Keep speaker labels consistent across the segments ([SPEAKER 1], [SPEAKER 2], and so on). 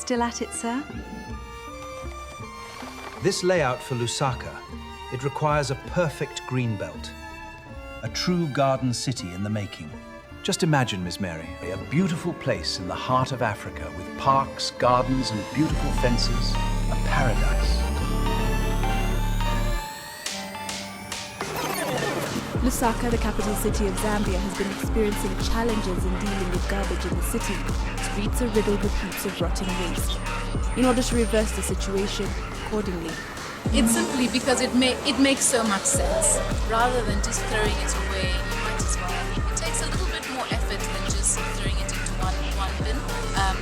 [SPEAKER 1] still at it, sir?
[SPEAKER 2] This layout for Lusaka, it requires a perfect green belt. A true garden city in the making. Just imagine, Miss Mary, a beautiful place in the heart of Africa with parks, gardens and beautiful fences. A paradise.
[SPEAKER 3] Lusaka, the capital city of Zambia, has been experiencing challenges in dealing with garbage in the city. Streets are riddled with heaps of rotting waste. In order to reverse the situation accordingly,
[SPEAKER 4] it's simply because it makes so much sense. Rather than just throwing it away, you might as well. It takes a little bit more effort than just throwing it into one bin.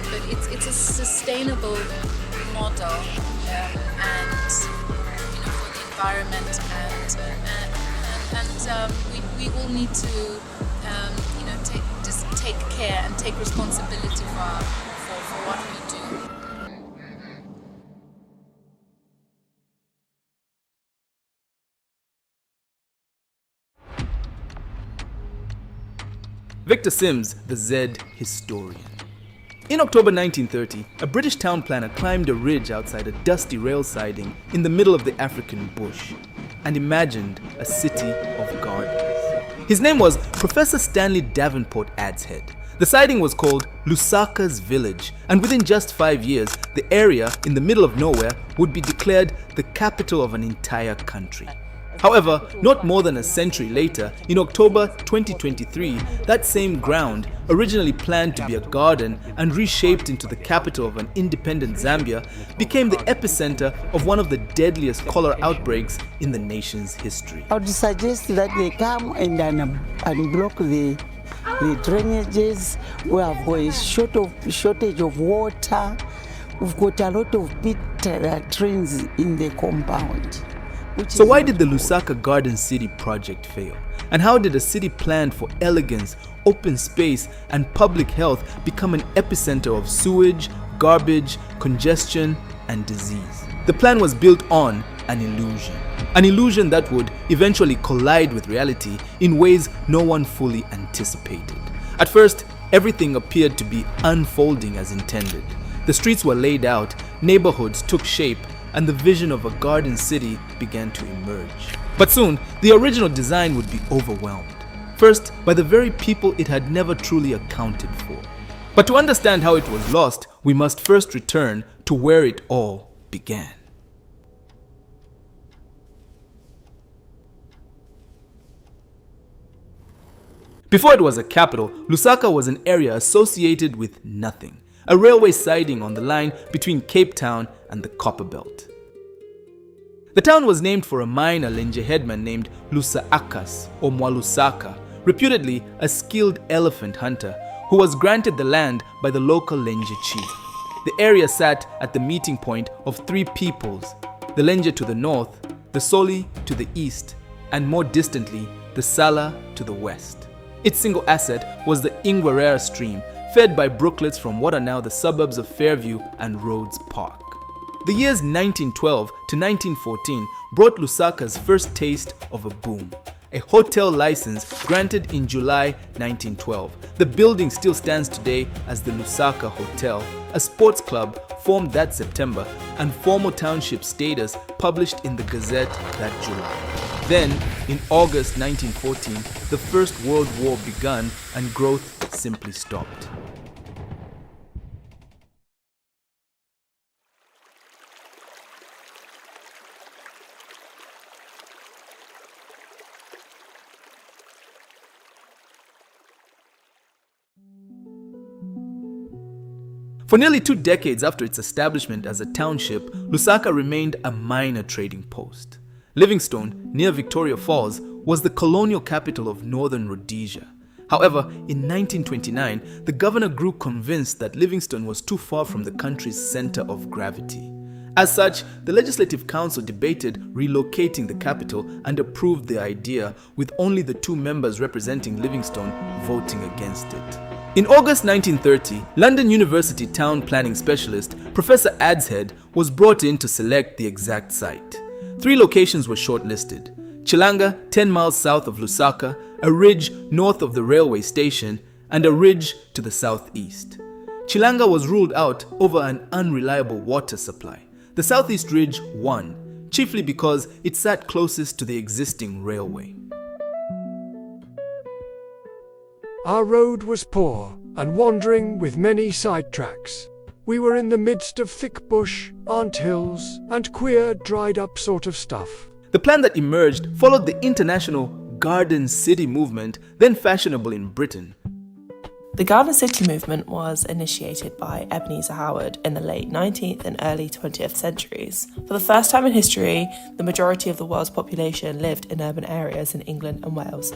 [SPEAKER 4] But it's a sustainable model, and for the environment, and we all need to take care and take responsibility for what we do.
[SPEAKER 5] Victor Sims, the Z historian. In October 1930, a British town planner climbed a ridge outside a dusty rail siding in the middle of the African bush and imagined a city of gardens. His name was Professor Stanley Davenport Adshead. The siding was called Lusaka's Village, and within just 5 years, the area in the middle of nowhere would be declared the capital of an entire country. However, not more than a century later, in October 2023, that same ground, originally planned to be a garden and reshaped into the capital of an independent Zambia, became the epicenter of one of the deadliest cholera outbreaks in the nation's history.
[SPEAKER 6] I would suggest that they come and block the drainages. We have got a shortage of water. We've got a lot of pit trains in the compound.
[SPEAKER 5] So why did the Lusaka Garden City project fail? And how did a city planned for elegance, open space, and public health become an epicenter of sewage, garbage, congestion, and disease? The plan was built on an illusion that would eventually collide with reality in ways no one fully anticipated. At first, everything appeared to be unfolding as intended. The streets were laid out, neighborhoods took shape, and the vision of a garden city began to emerge. But soon, the original design would be overwhelmed. First, by the very people it had never truly accounted for. But to understand how it was lost, we must first return to where it all began. Before it was a capital, Lusaka was an area associated with nothing. A railway siding on the line between Cape Town and the Copperbelt. The town was named for a miner Lenje headman named Lusaakas or Mwalusaka, reputedly a skilled elephant hunter who was granted the land by the local Lenje chief. The area sat at the meeting point of three peoples, the Lenje to the north, the Soli to the east, and more distantly, the Sala to the west. Its single asset was the Ingwerera stream, fed by brooklets from what are now the suburbs of Fairview and Rhodes Park. The years 1912 to 1914 brought Lusaka's first taste of a boom. A hotel license granted in July 1912. The building still stands today as the Lusaka Hotel, a sports club formed that September, and formal township status published in the Gazette that July. Then, in August 1914, the First World War began and growth simply stopped. For nearly 2 decades after its establishment as a township, Lusaka remained a minor trading post. Livingstone, near Victoria Falls, was the colonial capital of northern Rhodesia. However, in 1929, the governor grew convinced that Livingstone was too far from the country's center of gravity. As such, the Legislative Council debated relocating the capital and approved the idea, with only the 2 members representing Livingstone voting against it. In August 1930, London University town planning specialist Professor Adshead was brought in to select the exact site. 3 locations were shortlisted: Chilanga, 10 miles south of Lusaka, a ridge north of the railway station, and a ridge to the southeast. Chilanga was ruled out over an unreliable water supply. The Southeast Ridge won, chiefly because it sat closest to the existing railway.
[SPEAKER 1] Our road was poor and wandering with many side tracks. We were in the midst of thick bush, ant hills, and queer, dried-up sort of stuff.
[SPEAKER 5] The plan that emerged followed the international Garden City movement, then fashionable in Britain.
[SPEAKER 7] The Garden City movement was initiated by Ebenezer Howard in the late 19th and early 20th centuries. For the first time in history, the majority of the world's population lived in urban areas in England and Wales.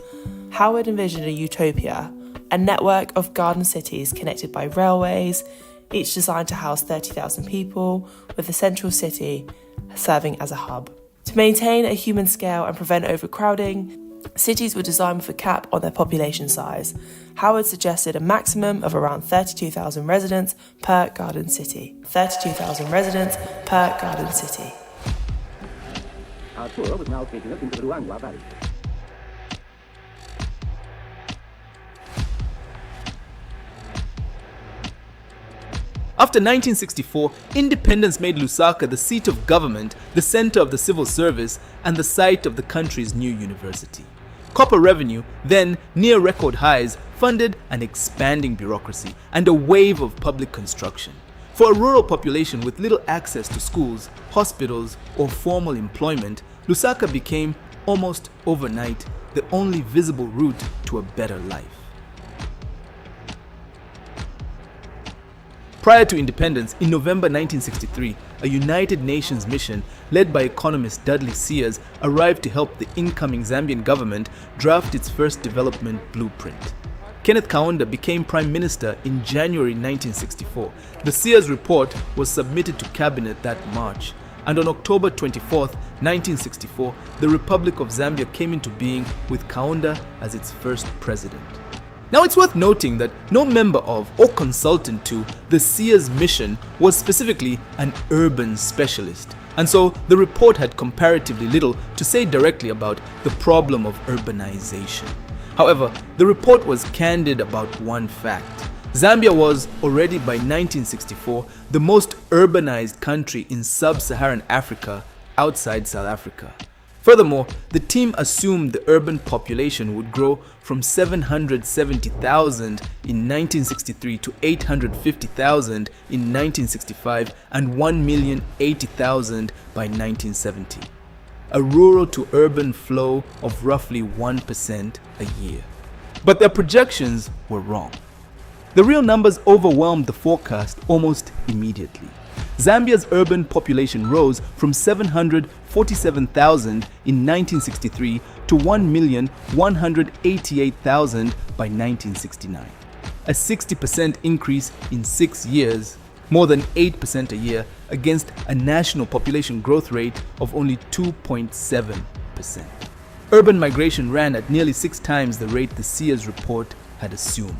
[SPEAKER 7] Howard envisioned a utopia, a network of garden cities connected by railways, each designed to house 30,000 people, with the central city serving as a hub. To maintain a human scale and prevent overcrowding, cities were designed with a cap on their population size. Howard suggested a maximum of around 32,000 residents per garden city. 32,000 residents per garden city.
[SPEAKER 8] Our tour was now taking us into the Ruangwa Valley.
[SPEAKER 5] After 1964, independence made Lusaka the seat of government, the center of the civil service, and the site of the country's new university. Copper revenue, then near record highs, funded an expanding bureaucracy and a wave of public construction. For a rural population with little access to schools, hospitals, or formal employment, Lusaka became, almost overnight, the only visible route to a better life. Prior to independence, in November 1963, a United Nations mission led by economist Dudley Sears arrived to help the incoming Zambian government draft its first development blueprint. Kenneth Kaunda became Prime Minister in January 1964. The Sears report was submitted to Cabinet that March, and on October 24, 1964, the Republic of Zambia came into being with Kaunda as its first president. Now it's worth noting that no member of or consultant to the Sears mission was specifically an urban specialist, and so the report had comparatively little to say directly about the problem of urbanization. However, the report was candid about one fact. Zambia was already by 1964 the most urbanized country in sub-Saharan Africa outside South Africa. Furthermore, the team assumed the urban population would grow from 770,000 in 1963 to 850,000 in 1965 and 1,080,000 by 1970. A rural to urban flow of roughly 1% a year. But their projections were wrong. The real numbers overwhelmed the forecast almost immediately. Zambia's urban population rose from 747,000 in 1963 to 1,188,000 by 1969. A 60% increase in 6 years, more than 8% a year, against a national population growth rate of only 2.7%. Urban migration ran at nearly 6 times the rate the Sears report had assumed.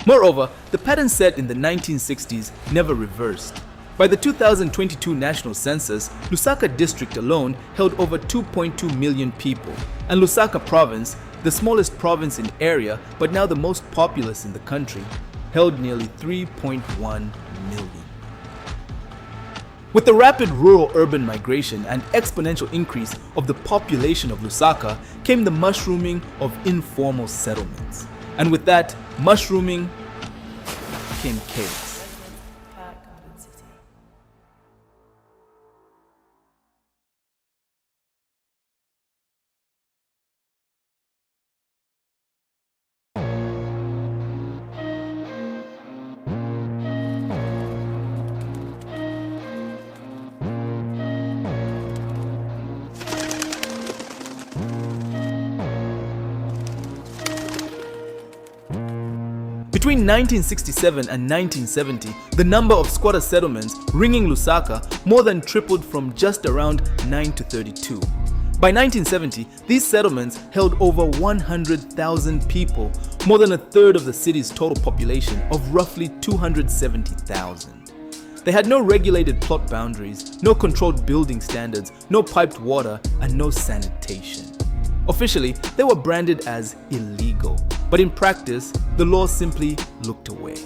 [SPEAKER 5] Moreover, the pattern set in the 1960s never reversed. By the 2022 national census, Lusaka district alone held over 2.2 million people, and Lusaka province, the smallest province in area but now the most populous in the country, held nearly 3.1 million. With the rapid rural-urban migration and exponential increase of the population of Lusaka came the mushrooming of informal settlements. And with that mushrooming came chaos. Between 1967 and 1970, the number of squatter settlements ringing Lusaka more than tripled from just around 9 to 32. By 1970, these settlements held over 100,000 people, more than a third of the city's total population of roughly 270,000. They had no regulated plot boundaries, no controlled building standards, no piped water, and no sanitation. Officially, they were branded as illegal, but in practice, the law simply looked away.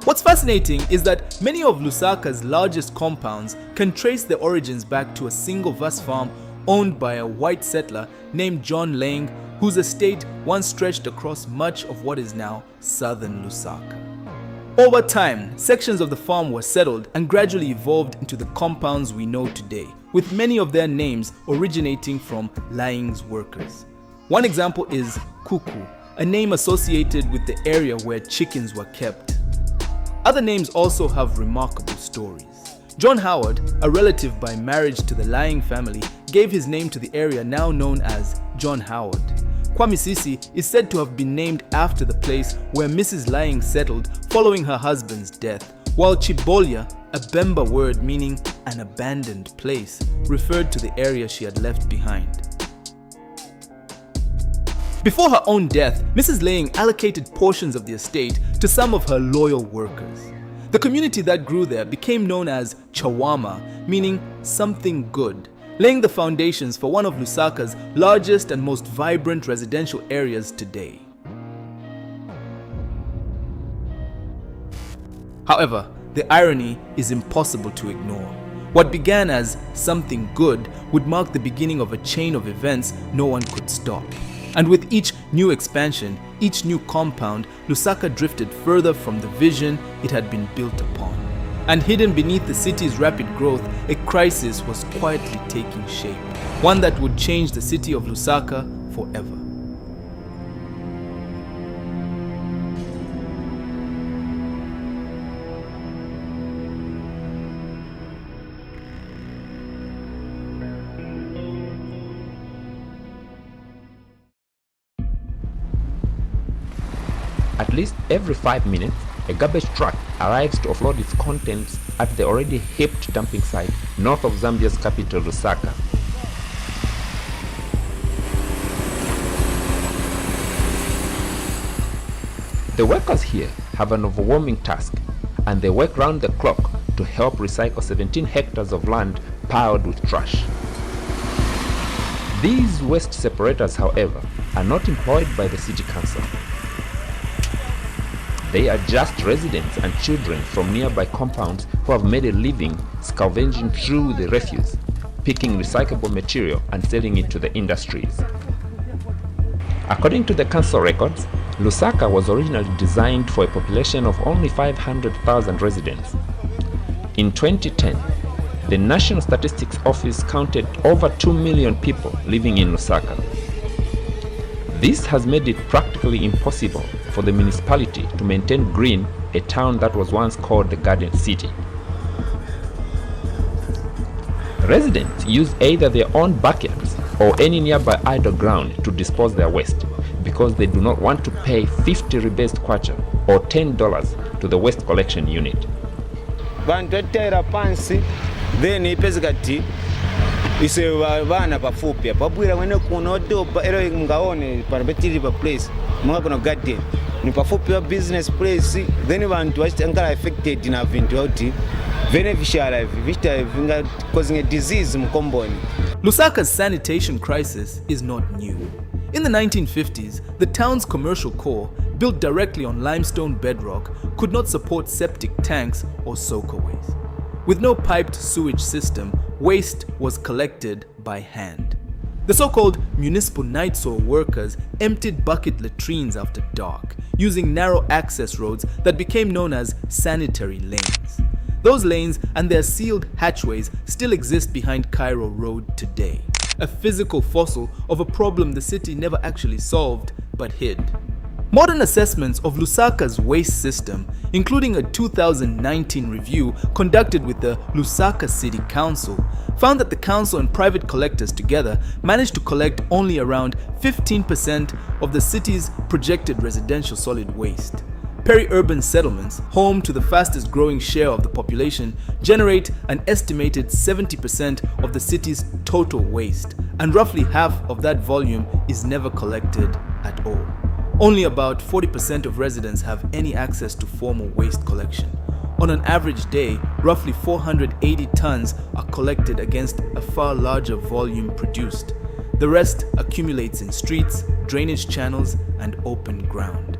[SPEAKER 5] What's fascinating is that many of Lusaka's largest compounds can trace their origins back to a single vast farm owned by a white settler named John Lang, whose estate once stretched across much of what is now southern Lusaka. Over time, sections of the farm were settled and gradually evolved into the compounds we know today, with many of their names originating from Lang's workers. One example is Kuku, a name associated with the area where chickens were kept. Other names also have remarkable stories. John Howard, a relative by marriage to the Lang family, gave his name to the area now known as John Howard. Kwamisisi is said to have been named after the place where Mrs. Lang settled following her husband's death, while Chibolya, a Bemba word meaning an abandoned place, referred to the area she had left behind. Before her own death, Mrs. Lang allocated portions of the estate to some of her loyal workers. The community that grew there became known as Chawama, meaning something good, laying the foundations for one of Lusaka's largest and most vibrant residential areas today. However, the irony is impossible to ignore. What began as something good would mark the beginning of a chain of events no one could stop. And with each new expansion, each new compound, Lusaka drifted further from the vision it had been built upon. And hidden beneath the city's rapid growth, a crisis was quietly taking shape, one that would change the city of Lusaka forever.
[SPEAKER 9] At least every 5 minutes, a garbage truck arrives to offload its contents at the already heaped dumping site north of Zambia's capital, Lusaka. The workers here have an overwhelming task, and they work round the clock to help recycle 17 hectares of land piled with trash. These waste separators, however, are not employed by the city council. They are just residents and children from nearby compounds who have made a living scavenging through the refuse, picking recyclable material and selling it to the industries. According to the council records, Lusaka was originally designed for a population of only 500,000 residents. In 2010, the National Statistics Office counted over 2 million people living in Lusaka. This has made it practically impossible for the municipality to maintain green a town that was once called the Garden City. Residents use either their own backyards or any nearby idle ground to dispose their waste because they do not want to pay 50 rebased kwacha or $10 to the waste collection unit.
[SPEAKER 10] Then ise vana pafupi pabwira mwene kunodoba ero mungaone parabetiri pa place mwanga kuna garden ni pafupi wa business place then vantu vachitangala affected na vintu kuti beneficial vita vinga causing a disease mkomboni.
[SPEAKER 5] Lusaka's sanitation crisis is not new. In the 1950s, the town's commercial core, built directly on limestone bedrock, could not support septic tanks or soakaways. With no piped sewage system, waste was collected by hand. The so-called municipal night soil workers emptied bucket latrines after dark, using narrow access roads that became known as sanitary lanes. Those lanes and their sealed hatchways still exist behind Cairo Road today, a physical fossil of a problem the city never actually solved but hid. Modern assessments of Lusaka's waste system, including a 2019 review conducted with the Lusaka City Council, found that the council and private collectors together managed to collect only around 15% of the city's projected residential solid waste. Peri-urban settlements, home to the fastest growing share of the population, generate an estimated 70% of the city's total waste, and roughly half of that volume is never collected at all. Only about 40% of residents have any access to formal waste collection. On an average day, roughly 480 tons are collected against a far larger volume produced. The rest accumulates in streets, drainage channels, and open ground.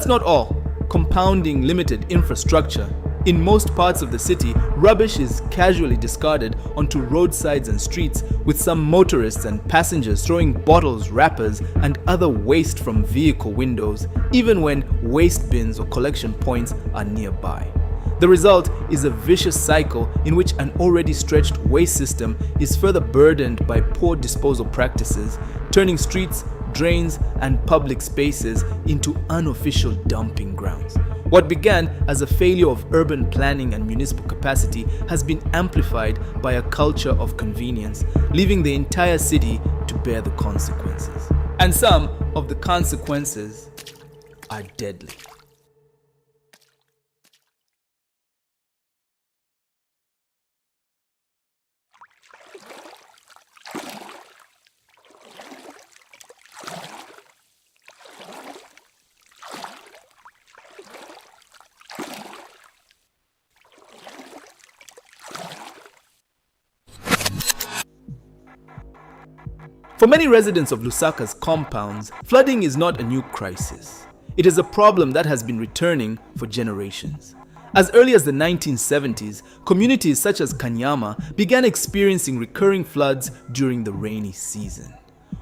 [SPEAKER 5] that's not all. Compounding limited infrastructure, in most parts of the city, rubbish is casually discarded onto roadsides and streets, with some motorists and passengers throwing bottles, wrappers, and other waste from vehicle windows, even when waste bins or collection points are nearby. The result is a vicious cycle in which an already stretched waste system is further burdened by poor disposal practices, turning streets, drains, and public spaces into unofficial dumping grounds. What began as a failure of urban planning and municipal capacity has been amplified by a culture of convenience, leaving the entire city to bear the consequences. And some of the consequences are deadly. For many residents of Lusaka's compounds, flooding is not a new crisis. It is a problem that has been returning for generations. As early as the 1970s, communities such as Kanyama began experiencing recurring floods during the rainy season.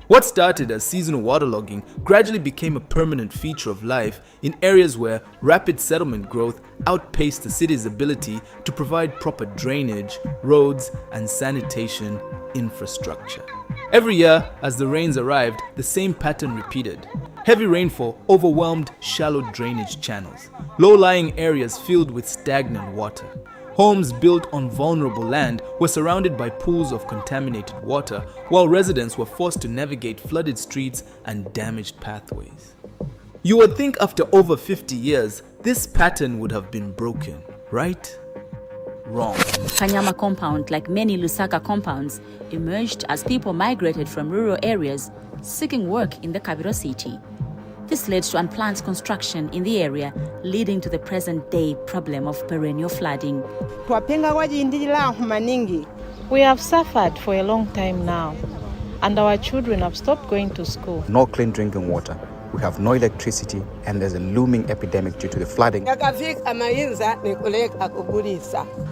[SPEAKER 5] What started as seasonal waterlogging gradually became a permanent feature of life in areas where rapid settlement growth outpaced the city's ability to provide proper drainage, roads, and sanitation infrastructure. Every year, as the rains arrived, the same pattern repeated. Heavy rainfall overwhelmed shallow drainage channels, low-lying areas filled with stagnant water. Homes built on vulnerable land were surrounded by pools of contaminated water, while residents were forced to navigate flooded streets and damaged pathways. You would think after over 50 years, this pattern would have been broken, right? Wrong.
[SPEAKER 11] Kanyama compound, like many Lusaka compounds, emerged as people migrated from rural areas seeking work in the capital city. This led to unplanned construction in the area, leading to the present-day problem of perennial flooding.
[SPEAKER 12] We have suffered for a long time now, and our children have stopped going to school.
[SPEAKER 13] No clean drinking water. We have no electricity, and there's a looming epidemic due to the flooding.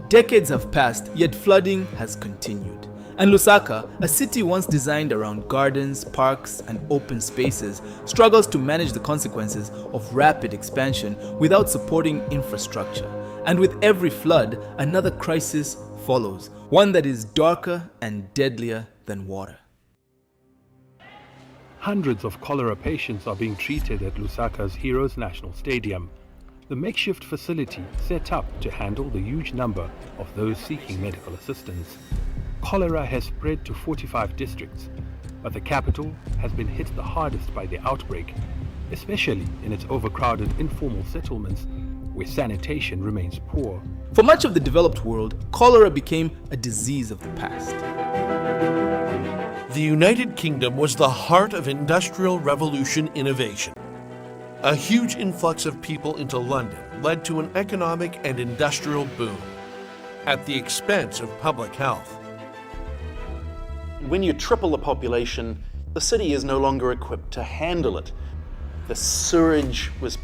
[SPEAKER 5] Decades have passed, yet flooding has continued. And Lusaka, a city once designed around gardens, parks, and open spaces, struggles to manage the consequences of rapid expansion without supporting infrastructure. And with every flood, another crisis follows, one that is darker and deadlier than water.
[SPEAKER 14] Hundreds of cholera patients are being treated at Lusaka's Heroes National Stadium, the makeshift facility set up to handle the huge number of those seeking medical assistance. Cholera has spread to 45 districts, but the capital has been hit the hardest by the outbreak, especially in its overcrowded informal settlements where sanitation remains poor.
[SPEAKER 5] For much of the developed world, cholera became a disease of the past.
[SPEAKER 15] The United Kingdom was the heart of Industrial Revolution innovation. A huge influx of people into London led to an economic and industrial boom, at the expense of public health.
[SPEAKER 16] When you triple the population, the city is no longer equipped to handle it. The sewage was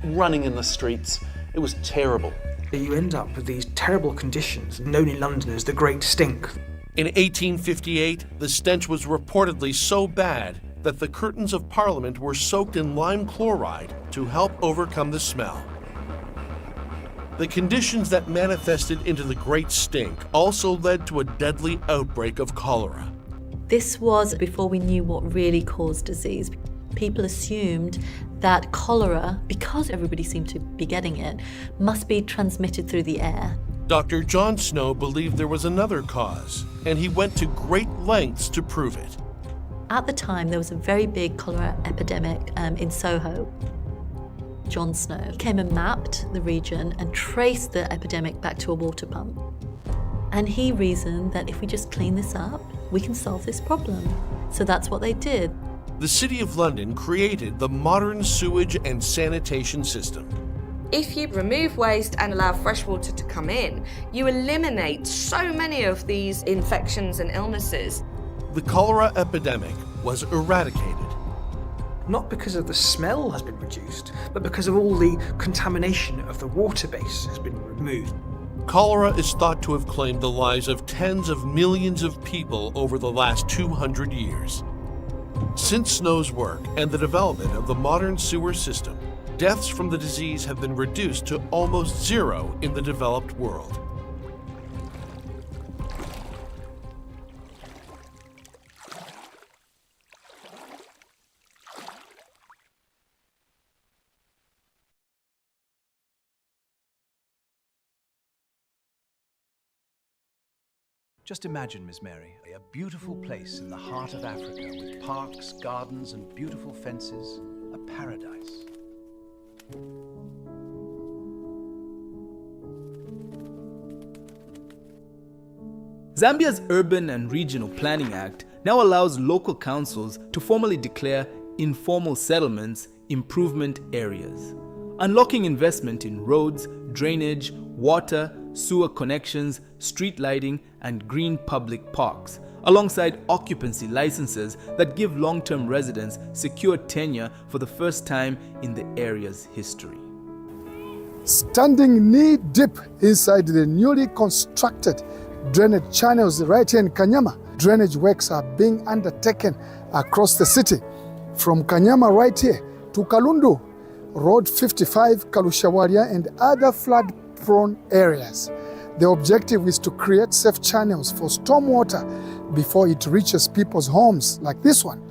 [SPEAKER 16] running in the streets. It was terrible.
[SPEAKER 17] You end up with these terrible conditions known in London as the Great Stink.
[SPEAKER 15] In 1858, the stench was reportedly so bad that the curtains of Parliament were soaked in lime chloride to help overcome the smell. The conditions that manifested into the Great Stink also led to a deadly outbreak of cholera.
[SPEAKER 18] This was before we knew what really caused disease. People assumed that cholera, because everybody seemed to be getting it, must be transmitted through the air.
[SPEAKER 15] Dr. John Snow believed there was another cause, and he went to great lengths to prove it.
[SPEAKER 18] At the time, there was a very big cholera epidemic in Soho. John Snow came and mapped the region and traced the epidemic back to a water pump. And he reasoned that if we just clean this up, we can solve this problem. So that's what they did.
[SPEAKER 15] The City of London created the modern sewage and sanitation system.
[SPEAKER 19] If you remove waste and allow fresh water to come in, you eliminate so many of these infections and illnesses.
[SPEAKER 15] The cholera epidemic was eradicated.
[SPEAKER 17] not because of the smell has been reduced, but because of all the contamination of the water base has been removed.
[SPEAKER 15] Cholera is thought to have claimed the lives of tens of millions of people over the last 200 years. Since Snow's work and the development of the modern sewer system, deaths from the disease have been reduced to almost zero in the developed world.
[SPEAKER 2] Just imagine, Miss Mary, a beautiful place in the heart of Africa with parks, gardens, and beautiful fences, a paradise.
[SPEAKER 5] Zambia's Urban and Regional Planning Act now allows local councils to formally declare informal settlements improvement areas, unlocking investment in roads, drainage, water, sewer connections, street lighting, and green public parks, alongside occupancy licenses that give long-term residents secure tenure for the first time in the area's history.
[SPEAKER 20] Standing knee-deep inside the newly constructed drainage channels right here in Kanyama, drainage works are being undertaken across the city, from Kanyama right here to Kalundu, Road 55, Kalushawaria, and other flood-prone areas. The objective is to create safe channels for stormwater before it reaches people's homes like this one.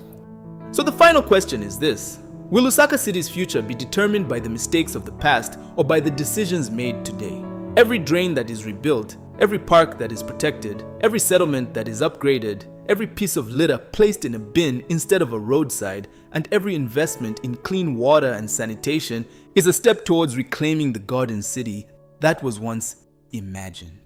[SPEAKER 5] So the final question is this: will Lusaka City's future be determined by the mistakes of the past or by the decisions made today? Every drain that is rebuilt, every park that is protected, every settlement that is upgraded, every piece of litter placed in a bin instead of a roadside, and every investment in clean water and sanitation is a step towards reclaiming the garden city that was once imagined.